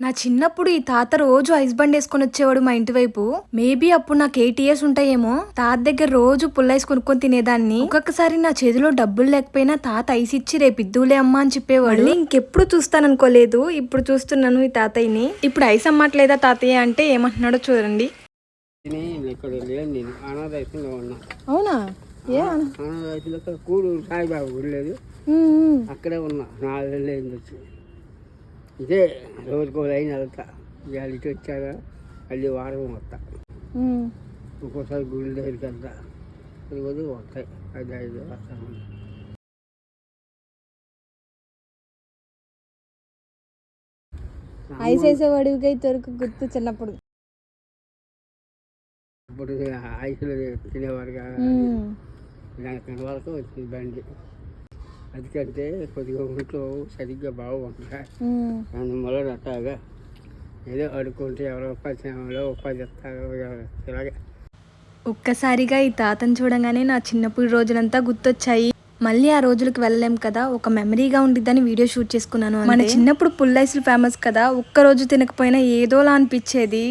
నా చిన్నప్పుడు ఈ తాత రోజు ఐస్ బండ్ వేసుకొని వచ్చేవాడు మా ఇంటి వైపు. మేబీ అప్పుడు నాకు 8 years ఉంటాయేమో. తాత దగ్గర రోజు పుల్లైస్ కొనుక్కొని తినేదాన్ని. ఒక్కొక్కసారి నా చేతిలో డబ్బులు లేకపోయినా తాత ఐస్ ఇచ్చి రేపు ఇద్దులే అమ్మా అని చెప్పేవాడు. ఇంకెప్పుడు చూస్తాననుకోలేదు, ఇప్పుడు చూస్తున్నాను ఈ తాతయ్యని. ఇప్పుడు ఐస్ అమ్మట్లేదా తాతయ్య అంటే ఏమంటున్నాడో చూడండి. అవునా? కూడు సాయిబాబు గుడి లేదు, అక్కడే ఉన్నా 4 నెలలు అయింది వచ్చి. ఇదే రోజుకో లైన్ వెళ్తా. ఇవాళ ఇటు వచ్చాక మళ్ళీ వారం వస్తా. ఒక్కోసారి గుడి దగ్గరికి వెళ్తా. రోజు వస్తాయి 5 వస్తాను. ఐస్ వేసేవాడికి దొరికి గుర్తు చిన్నప్పుడు. ఇప్పుడు ఐసులు తినేవారు కాదు. వరకు వచ్చింది బండి. అందుకంటే కొద్దిగా ఒంట్లో సరిగ్గా బాగుంటుంది. అందువల్ల అట్టాగా ఏదో అడుక్కుంటే ఎవరో ఉపాధి ఇస్తారు ఇలాగే. ఒక్కసారిగా ఈ తాతను చూడంగానే నా చిన్నప్పుడు రోజులంతా గుర్తొచ్చాయి. మళ్ళీ ఆ రోజులకు వెళ్ళలేం కదా, ఒక మెమరీగా ఉండిద్దని వీడియో షూట్ చేసుకున్నాను. మన చిన్నప్పుడు పుల్లైసులు ఫేమస్ కదా, ఒక్క రోజు తినకపోయినా ఏదోలా అనిపించేది.